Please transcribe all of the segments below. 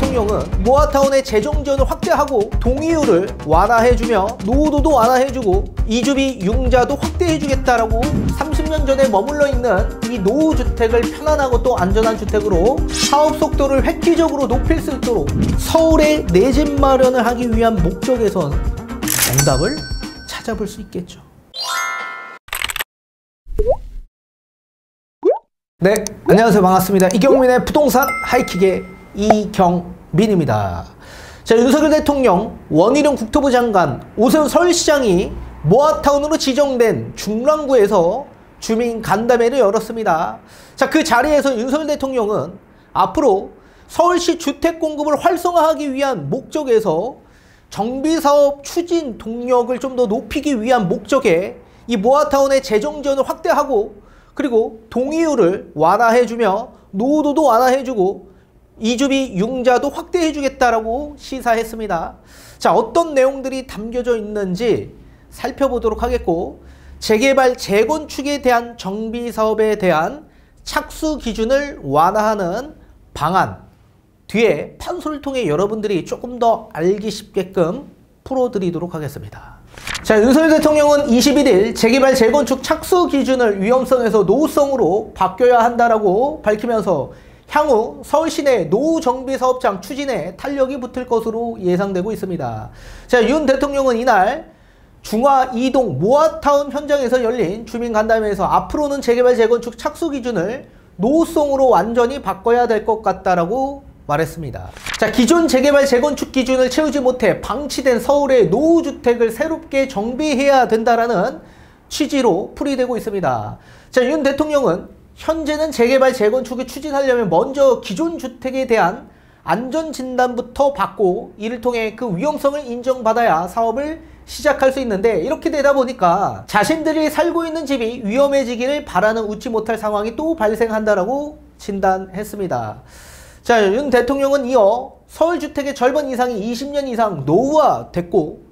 대통령은 모아타운의 재정 지원을 확대하고 동의율을 완화해주며 노후도도 완화해주고 이주비 융자도 확대해주겠다라고 30년 전에 머물러 있는 이 노후주택을 편안하고 또 안전한 주택으로 사업 속도를 획기적으로 높일 수 있도록 서울에 내 집 마련을 하기 위한 목적에선 정답을 찾아볼 수 있겠죠. 네, 안녕하세요. 반갑습니다. 이경민의 부동산 하이킥의 이경민입니다. 자, 윤석열 대통령, 원희룡 국토부 장관, 오세훈 서울시장이 모아타운으로 지정된 중랑구에서 주민 간담회를 열었습니다. 자, 그 자리에서 윤석열 대통령은 앞으로 서울시 주택 공급을 활성화하기 위한 목적에서 정비사업 추진 동력을 좀 더 높이기 위한 목적에 이 모아타운의 재정 지원을 확대하고 그리고 동의율을 완화해주며 노후도도 완화해주고 이주비 융자도 확대해주겠다라고 시사했습니다. 자, 어떤 내용들이 담겨져 있는지 살펴보도록 하겠고, 재개발, 재건축에 대한 정비사업에 대한 착수 기준을 완화하는 방안, 뒤에 판소를 통해 여러분들이 조금 더 알기 쉽게끔 풀어드리도록 하겠습니다. 자, 윤석열 대통령은 21일 재개발 재건축 착수 기준을 위험성에서 노후성으로 바뀌어야 한다라고 밝히면서 향후 서울시 내 노후 정비 사업장 추진에 탄력이 붙을 것으로 예상되고 있습니다. 자, 윤 대통령은 이날 중화 2동 모아타운 현장에서 열린 주민 간담회에서 앞으로는 재개발 재건축 착수 기준을 노후성으로 완전히 바꿔야 될 것 같다라고 말했습니다. 자, 기존 재개발 재건축 기준을 채우지 못해 방치된 서울의 노후주택을 새롭게 정비해야 된다라는 취지로 풀이되고 있습니다. 자, 윤 대통령은 현재는 재개발 재건축을 추진하려면 먼저 기존 주택에 대한 안전진단부터 받고 이를 통해 그 위험성을 인정받아야 사업을 시작할 수 있는데, 이렇게 되다 보니까 자신들이 살고 있는 집이 위험해지기를 바라는 웃지 못할 상황이 또 발생한다라고 진단했습니다. 자, 윤 대통령은 이어 서울주택의 절반 이상이 20년 이상 노후화됐고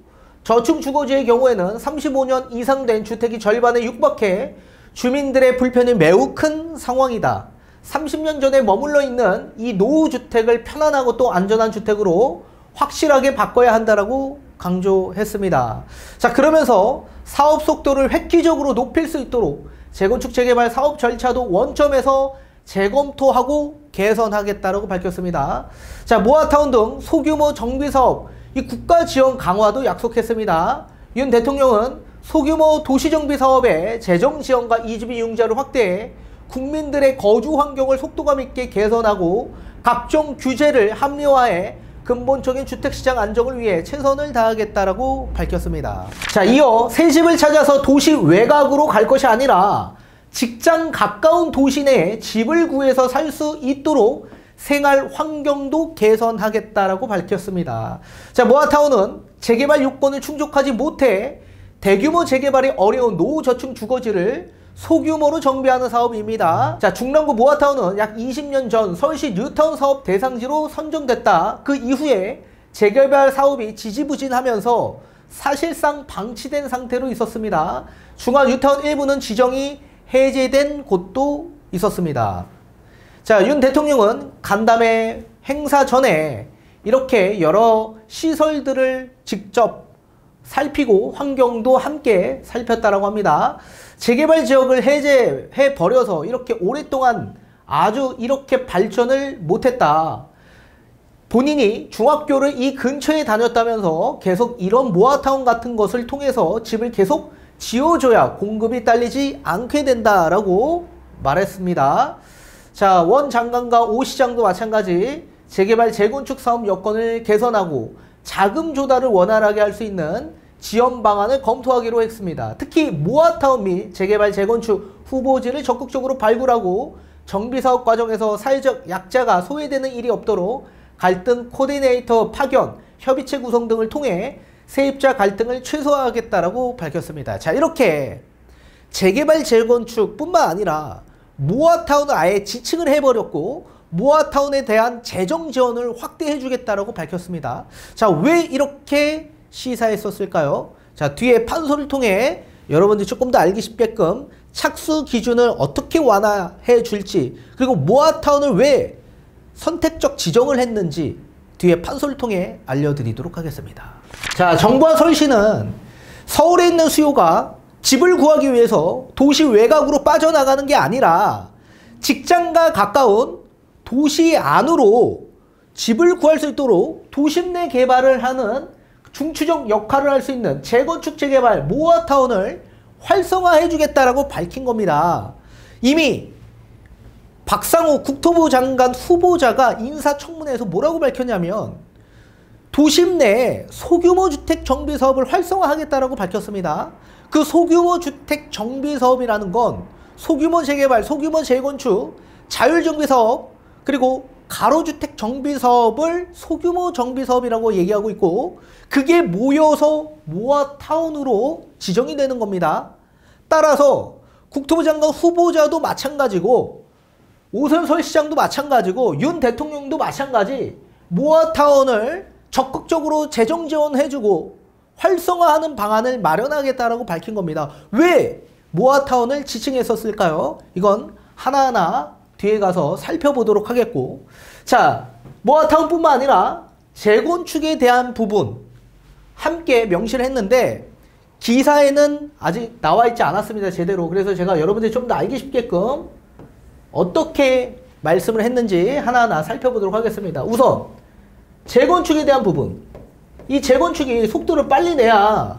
저층 주거지의 경우에는 35년 이상 된 주택이 절반에 육박해 주민들의 불편이 매우 큰 상황이다. 30년 전에 머물러 있는 이 노후주택을 편안하고 또 안전한 주택으로 확실하게 바꿔야 한다라고 강조했습니다. 자, 그러면서 사업 속도를 획기적으로 높일 수 있도록 재건축 재개발 사업 절차도 원점에서 재검토하고 개선하겠다라고 밝혔습니다. 자, 모아타운 등 소규모 정비사업, 이 국가 지원 강화도 약속했습니다. 윤 대통령은 소규모 도시정비 사업의 재정 지원과 이주비 융자를 확대해 국민들의 거주 환경을 속도감 있게 개선하고 각종 규제를 합리화해 근본적인 주택시장 안정을 위해 최선을 다하겠다라고 밝혔습니다. 자, 이어 새 집을 찾아서 도시 외곽으로 갈 것이 아니라 직장 가까운 도시 내에 집을 구해서 살 수 있도록 생활 환경도 개선하겠다라고 밝혔습니다. 자, 모아타운은 재개발 요건을 충족하지 못해 대규모 재개발이 어려운 노후저층 주거지를 소규모로 정비하는 사업입니다. 자, 중랑구 모아타운은 약 20년 전 서울시 뉴타운 사업 대상지로 선정됐다. 그 이후에 재개발 사업이 지지부진하면서 사실상 방치된 상태로 있었습니다. 중화 뉴타운 일부는 지정이 해제된 곳도 있었습니다. 자, 윤 대통령은 간담회 행사 전에 이렇게 여러 시설들을 직접 살피고 환경도 함께 살폈다라고 합니다. 재개발 지역을 해제해 버려서 이렇게 오랫동안 아주 이렇게 발전을 못했다. 본인이 중학교를 이 근처에 다녔다면서 계속 이런 모아타운 같은 것을 통해서 집을 계속 지어줘야 공급이 딸리지 않게 된다라고 말했습니다. 자, 원 장관과 오 시장도 마찬가지 재개발 재건축 사업 여건을 개선하고 자금 조달을 원활하게 할 수 있는 지원 방안을 검토하기로 했습니다. 특히 모아타운 및 재개발 재건축 후보지를 적극적으로 발굴하고 정비사업 과정에서 사회적 약자가 소외되는 일이 없도록 갈등 코디네이터 파견, 협의체 구성 등을 통해 세입자 갈등을 최소화하겠다라고 밝혔습니다. 자, 이렇게 재개발 재건축뿐만 아니라 모아타운을 아예 지칭을 해버렸고 모아타운에 대한 재정 지원을 확대해 주겠다라고 밝혔습니다. 자, 왜 이렇게 시사했었을까요? 자, 뒤에 판소를 통해 여러분들이 조금 더 알기 쉽게끔 착수 기준을 어떻게 완화해 줄지, 그리고 모아타운을 왜 선택적 지정을 했는지 뒤에 판소를 통해 알려드리도록 하겠습니다. 자, 정부와 서울시는 서울에 있는 수요가 집을 구하기 위해서 도시 외곽으로 빠져나가는 게 아니라 직장과 가까운 도시 안으로 집을 구할 수 있도록 도심 내 개발을 하는 중추적 역할을 할 수 있는 재건축 재개발 모아타운을 활성화해 주겠다라고 밝힌 겁니다. 이미 박상호 국토부 장관 후보자가 인사청문회에서 뭐라고 밝혔냐면 도심 내 소규모 주택 정비 사업을 활성화하겠다라고 밝혔습니다. 그 소규모 주택 정비 사업이라는 건 소규모 재개발, 소규모 재건축, 자율 정비 사업, 그리고 가로주택 정비 사업을 소규모 정비 사업이라고 얘기하고 있고, 그게 모여서 모아타운으로 지정이 되는 겁니다. 따라서 국토부 장관 후보자도 마찬가지고 오세훈 서울시장도 마찬가지고 윤 대통령도 마찬가지 모아타운을 적극적으로 재정 지원해주고 활성화하는 방안을 마련하겠다라고 밝힌 겁니다. 왜 모아타운을 지칭했었을까요? 이건 하나하나 뒤에 가서 살펴보도록 하겠고, 자, 모아타운뿐만 아니라 재건축에 대한 부분 함께 명시를 했는데 기사에는 아직 나와 있지 않았습니다, 제대로. 그래서 제가 여러분들이 좀 더 알기 쉽게끔 어떻게 말씀을 했는지 하나하나 살펴보도록 하겠습니다. 우선 재건축에 대한 부분, 이 재건축이 속도를 빨리 내야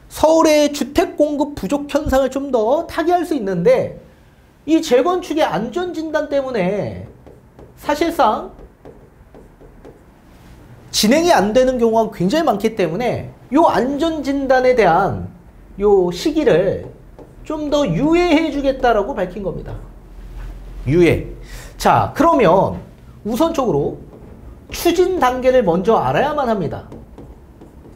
서울의 주택 공급 부족 현상을 좀 더 타개할 수 있는데, 이 재건축의 안전진단 때문에 사실상 진행이 안 되는 경우가 굉장히 많기 때문에 이 안전진단에 대한 이 시기를 좀 더 유예해 주겠다라고 밝힌 겁니다. 유예. 자, 그러면 우선적으로 추진 단계를 먼저 알아야만 합니다.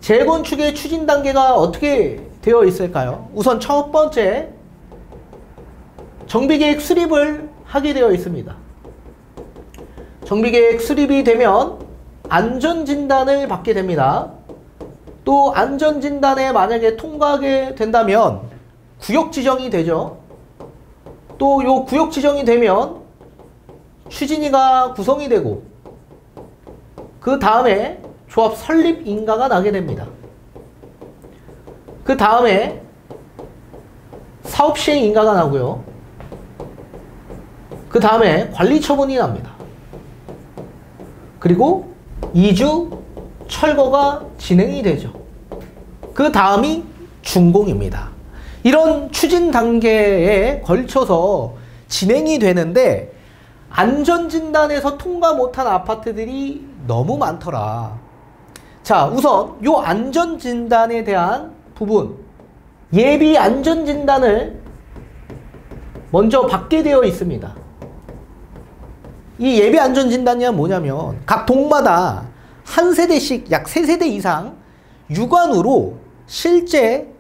재건축의 추진 단계가 어떻게 되어 있을까요? 우선 첫 번째, 정비계획 수립을 하게 되어 있습니다. 정비계획 수립이 되면 안전진단을 받게 됩니다. 또 안전진단에 만약에 통과하게 된다면 구역 지정이 되죠. 또 요 구역 지정이 되면 추진위가 구성이 되고 그 다음에 조합 설립 인가가 나게 됩니다. 그 다음에 사업 시행 인가가 나고요. 그 다음에 관리 처분이 납니다. 그리고 2주 철거가 진행이 되죠. 그 다음이 준공입니다. 이런 추진 단계에 걸쳐서 진행이 되는데 안전진단에서 통과 못한 아파트들이 너무 많더라. 자, 우선 이 안전진단에 대한 부분, 예비 안전진단을 먼저 받게 되어 있습니다. 이 예비 안전진단이 뭐냐면 각 동마다 한 세대씩 약 3세대 이상 육안으로 실제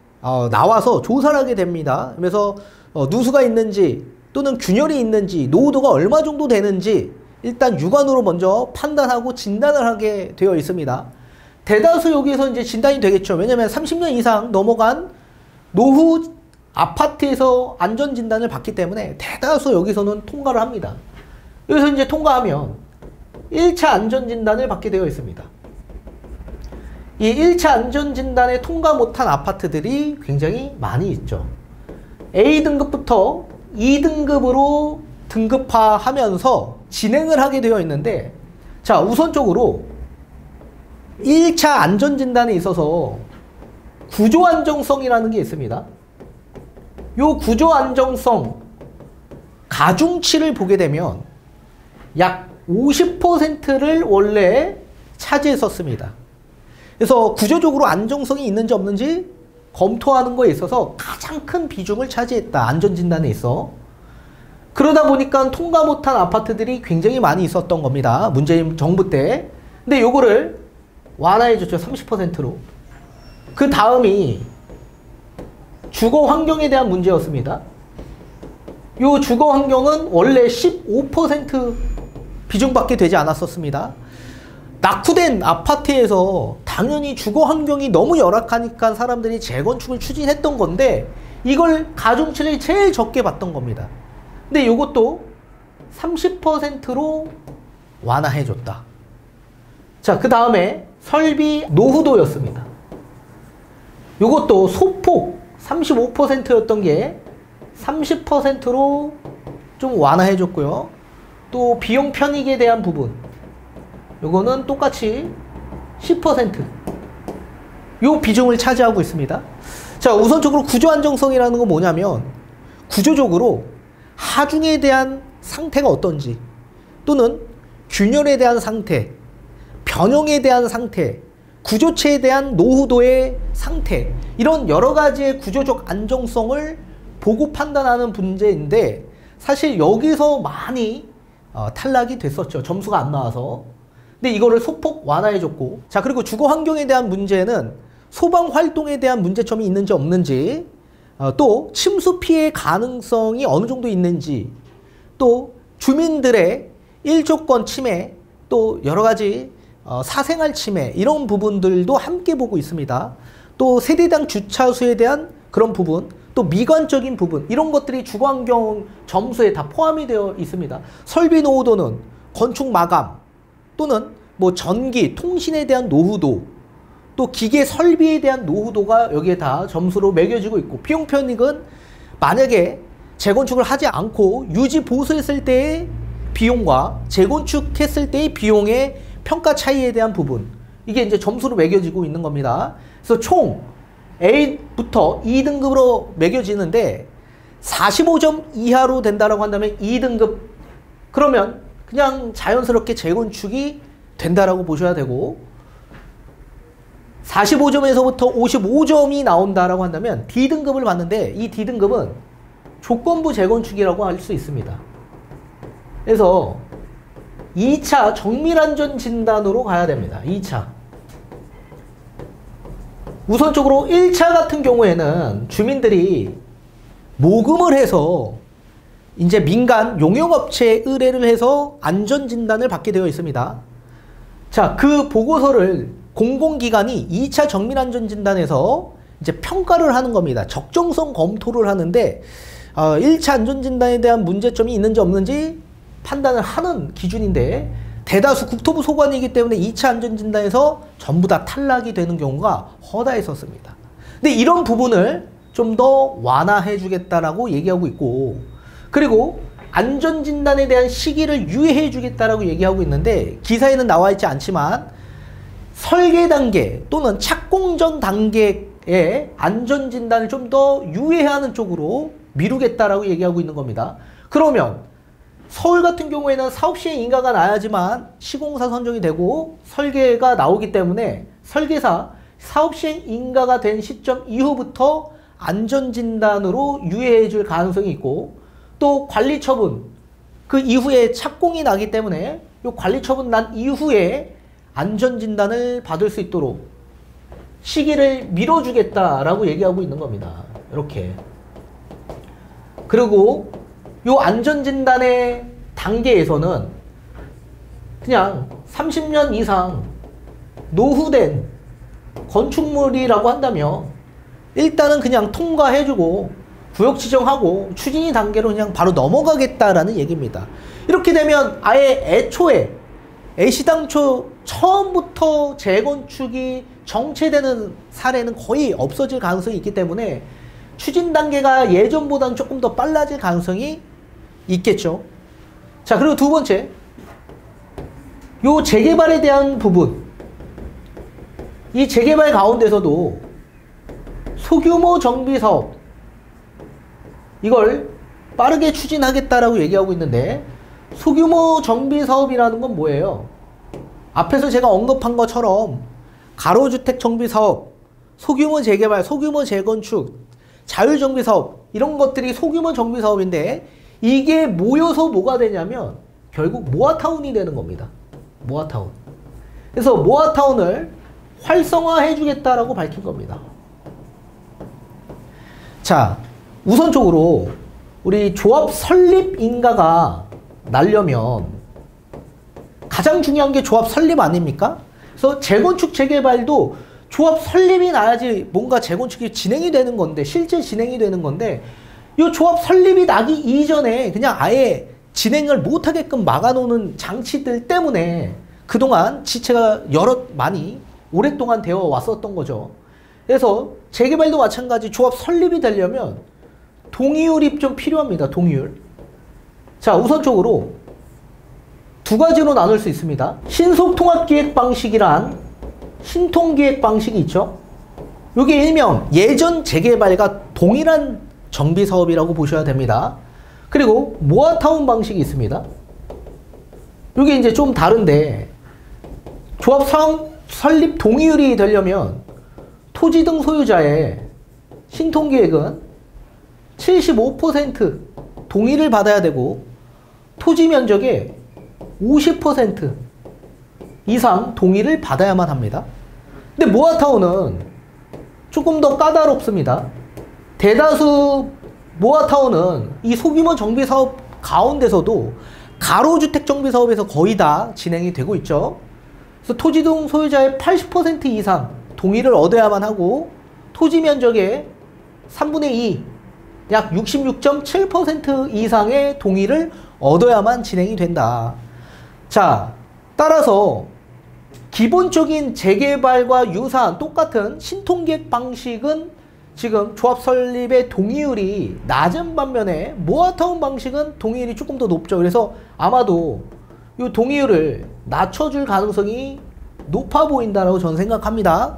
나와서 조사를 하게 됩니다. 그래서 누수가 있는지 또는 균열이 있는지 노후도가 얼마 정도 되는지 일단 육안으로 먼저 판단하고 진단을 하게 되어 있습니다. 대다수 여기에서 이제 진단이 되겠죠. 왜냐면 30년 이상 넘어간 노후 아파트에서 안전진단을 받기 때문에 대다수 여기서는 통과를 합니다. 여기서 이제 통과하면 1차 안전진단을 받게 되어 있습니다. 이 1차 안전진단에 통과 못한 아파트들이 굉장히 많이 있죠. A등급부터 2등급으로 등급화하면서 진행을 하게 되어 있는데, 자, 우선적으로 1차 안전진단에 있어서 구조안정성이라는 게 있습니다. 요 구조안정성 가중치를 보게 되면 약 50%를 원래 차지했었습니다. 그래서 구조적으로 안정성이 있는지 없는지 검토하는 거에 있어서 가장 큰 비중을 차지했다. 안전진단에 있어. 그러다 보니까 통과 못한 아파트들이 굉장히 많이 있었던 겁니다. 문재인 정부 때. 근데 요거를 완화해줬죠. 30%로. 그 다음이 주거 환경에 대한 문제였습니다. 요 주거 환경은 원래 15% 비중밖에 되지 않았었습니다. 낙후된 아파트에서 당연히 주거 환경이 너무 열악하니까 사람들이 재건축을 추진했던 건데 이걸 가중치를 제일 적게 받던 겁니다. 근데 이것도 30%로 완화해줬다. 자, 그 다음에 설비 노후도였습니다. 요것도 소폭 35%였던 게 30%로 좀 완화해 줬고요. 또 비용 편익에 대한 부분, 요거는 똑같이 10% 요 비중을 차지하고 있습니다. 자, 우선적으로 구조 안정성이라는 건 뭐냐면, 구조적으로 하중에 대한 상태가 어떤지, 또는 균열에 대한 상태, 변형에 대한 상태, 구조체에 대한 노후도의 상태, 이런 여러 가지의 구조적 안정성을 보고 판단하는 문제인데, 사실 여기서 많이 탈락이 됐었죠. 점수가 안 나와서. 근데 이거를 소폭 완화해줬고, 자, 그리고 주거 환경에 대한 문제는 소방 활동에 대한 문제점이 있는지 없는지, 또 침수 피해 가능성이 어느 정도 있는지, 또 주민들의 일조권 침해, 또 여러 가지 사생활 침해, 이런 부분들도 함께 보고 있습니다. 또 세대당 주차수에 대한 그런 부분, 또 미관적인 부분, 이런 것들이 주거환경 점수에 다 포함이 되어 있습니다. 설비 노후도는 건축 마감, 또는 뭐 전기, 통신에 대한 노후도, 또 기계 설비에 대한 노후도가 여기에 다 점수로 매겨지고 있고, 비용 편익은 만약에 재건축을 하지 않고 유지 보수했을 때의 비용과 재건축했을 때의 비용의 평가 차이에 대한 부분, 이게 이제 점수로 매겨지고 있는 겁니다. 그래서 총 A부터 2등급으로 매겨지는데 45점 이하로 된다라고 한다면 2등급, 그러면 그냥 자연스럽게 재건축이 된다라고 보셔야 되고, 45점에서부터 55점이 나온다라고 한다면 D등급을 받는데, 이 D등급은 조건부 재건축이라고 할 수 있습니다. 그래서 2차 정밀안전 진단으로 가야 됩니다. 2차. 우선적으로 1차 같은 경우에는 주민들이 모금을 해서 이제 민간 용역업체에 의뢰를 해서 안전진단을 받게 되어 있습니다. 자, 그 보고서를 공공기관이 2차 정밀안전진단에서 이제 평가를 하는 겁니다. 적정성 검토를 하는데, 1차 안전진단에 대한 문제점이 있는지 없는지 판단을 하는 기준인데, 대다수 국토부 소관이기 때문에 2차 안전진단에서 전부 다 탈락이 되는 경우가 허다했었습니다. 근데 이런 부분을 좀 더 완화해 주겠다라고 얘기하고 있고, 그리고 안전진단에 대한 시기를 유예해 주겠다라고 얘기하고 있는데, 기사에는 나와 있지 않지만 설계 단계 또는 착공 전 단계의 안전진단을 좀 더 유예하는 쪽으로 미루겠다라고 얘기하고 있는 겁니다. 그러면 서울 같은 경우에는 사업시행 인가가 나야지만 시공사 선정이 되고 설계가 나오기 때문에, 설계사 사업시행 인가가 된 시점 이후부터 안전진단으로 유예해 줄 가능성이 있고, 또 관리처분, 그 이후에 착공이 나기 때문에 이 관리처분 난 이후에 안전진단을 받을 수 있도록 시기를 밀어주겠다라고 얘기하고 있는 겁니다. 이렇게. 그리고 이 안전진단의 단계에서는 그냥 30년 이상 노후된 건축물이라고 한다면 일단은 그냥 통과해주고 구역 지정하고 추진위 단계로 그냥 바로 넘어가겠다라는 얘기입니다. 이렇게 되면 아예 애초에 애시당초 처음부터 재건축이 정체되는 사례는 거의 없어질 가능성이 있기 때문에 추진 단계가 예전보다는 조금 더 빨라질 가능성이 있겠죠. 자, 그리고 두 번째, 요 재개발에 대한 부분, 이 재개발 가운데서도 소규모 정비 사업, 이걸 빠르게 추진하겠다라고 얘기하고 있는데, 소규모 정비 사업이라는 건 뭐예요? 앞에서 제가 언급한 것처럼 가로주택 정비 사업, 소규모 재개발, 소규모 재건축, 자율정비 사업, 이런 것들이 소규모 정비 사업인데, 이게 모여서 뭐가 되냐면 결국 모아타운이 되는 겁니다. 모아타운. 그래서 모아타운을 활성화해 주겠다라고 밝힌 겁니다. 자, 우선적으로 우리 조합 설립 인가가 나려면 가장 중요한 게 조합 설립 아닙니까? 그래서 재건축 재개발도 조합 설립이 나야지 뭔가 재건축이 진행이 되는 건데, 실제 진행이 되는 건데, 이 조합 설립이 나기 이전에 그냥 아예 진행을 못하게끔 막아놓는 장치들 때문에 그동안 지체가 많이 오랫동안 되어 왔었던 거죠. 그래서 재개발도 마찬가지 조합 설립이 되려면 동의율이 좀 필요합니다. 동의율. 자, 우선적으로 두 가지로 나눌 수 있습니다. 신속통합기획 방식이란 신통기획 방식이 있죠. 이게 일명 예전 재개발과 동일한 정비사업이라고 보셔야 됩니다. 그리고 모아타운 방식이 있습니다. 이게 이제 좀 다른데 조합 설립 동의율이 되려면 토지 등 소유자의 신통기획은 75% 동의를 받아야 되고 토지 면적의 50% 이상 동의를 받아야만 합니다. 근데 모아타운은 조금 더 까다롭습니다. 대다수 모아타운은 이 소규모 정비사업 가운데서도 가로주택 정비사업에서 거의 다 진행이 되고 있죠. 그래서 토지 등 소유자의 80% 이상 동의를 얻어야만 하고 토지 면적의 3분의 2, 약 66.7% 이상의 동의를 얻어야만 진행이 된다. 자, 따라서 기본적인 재개발과 유사한 똑같은 신통기획 방식은 지금 조합 설립의 동의율이 낮은 반면에 모아타운 방식은 동의율이 조금 더 높죠. 그래서 아마도 이 동의율을 낮춰줄 가능성이 높아 보인다라고 저는 생각합니다.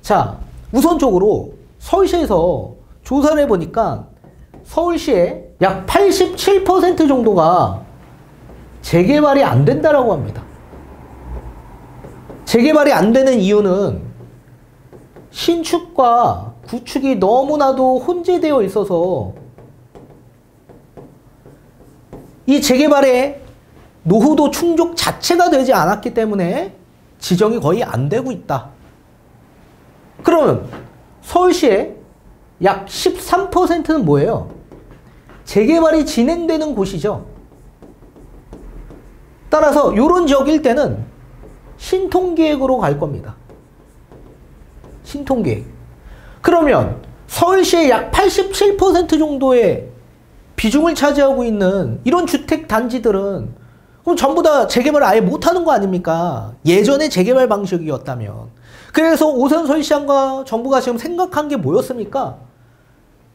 자, 우선적으로 서울시에서 조사를 해보니까 서울시의 약 87% 정도가 재개발이 안 된다라고 합니다. 재개발이 안 되는 이유는 신축과 구축이 너무나도 혼재되어 있어서 이 재개발의 노후도 충족 자체가 되지 않았기 때문에 지정이 거의 안 되고 있다. 그러면 서울시의 약 13%는 뭐예요? 재개발이 진행되는 곳이죠. 따라서 이런 지역일 때는 신통계획으로 갈 겁니다. 신통계획. 그러면 서울시의 약 87% 정도의 비중을 차지하고 있는 이런 주택 단지들은 그럼 전부 다 재개발을 아예 못하는 거 아닙니까? 예전의 재개발 방식이었다면. 그래서 오세훈 서울시장과 정부가 지금 생각한 게 뭐였습니까?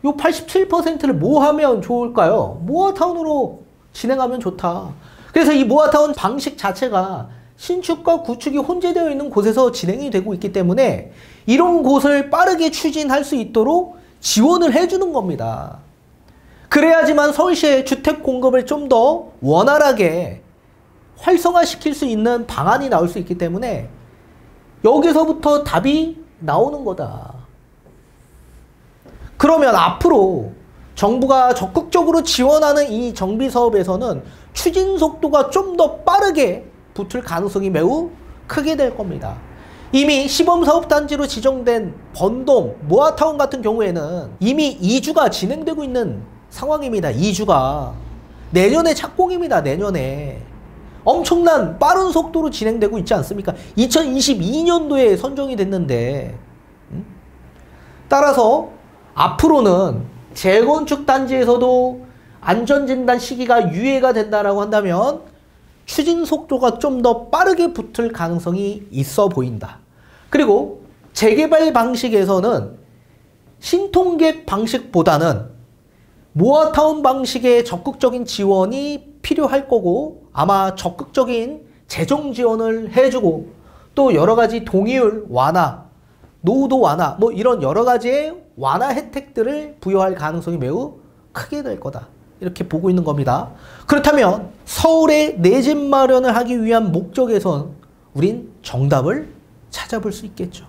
이 87%를 뭐 하면 좋을까요? 모아타운으로 진행하면 좋다. 그래서 이 모아타운 방식 자체가 신축과 구축이 혼재되어 있는 곳에서 진행이 되고 있기 때문에 이런 곳을 빠르게 추진할 수 있도록 지원을 해주는 겁니다. 그래야지만 서울시의 주택 공급을 좀 더 원활하게 활성화시킬 수 있는 방안이 나올 수 있기 때문에 여기서부터 답이 나오는 거다. 그러면 앞으로 정부가 적극적으로 지원하는 이 정비사업에서는 추진 속도가 좀 더 빠르게 붙을 가능성이 매우 크게 될 겁니다. 이미 시범사업단지로 지정된 번동, 모아타운 같은 경우에는 이미 2주가 진행되고 있는 상황입니다. 2주가. 내년에 착공입니다. 내년에. 엄청난 빠른 속도로 진행되고 있지 않습니까? 2022년도에 선정이 됐는데 따라서 앞으로는 재건축 단지에서도 안전진단 시기가 유예가 된다라고 한다면 추진 속도가 좀 더 빠르게 붙을 가능성이 있어 보인다. 그리고 재개발 방식에서는 신통계획 방식보다는 모아타운 방식의 적극적인 지원이 필요할 거고 아마 적극적인 재정 지원을 해주고 또 여러 가지 동의율 완화, 노후도 완화 뭐 이런 여러 가지의 완화 혜택들을 부여할 가능성이 매우 크게 될 거다. 이렇게 보고 있는 겁니다. 그렇다면 서울에 내 집 마련을 하기 위한 목적에선 우린 정답을 찾아볼 수 있겠죠.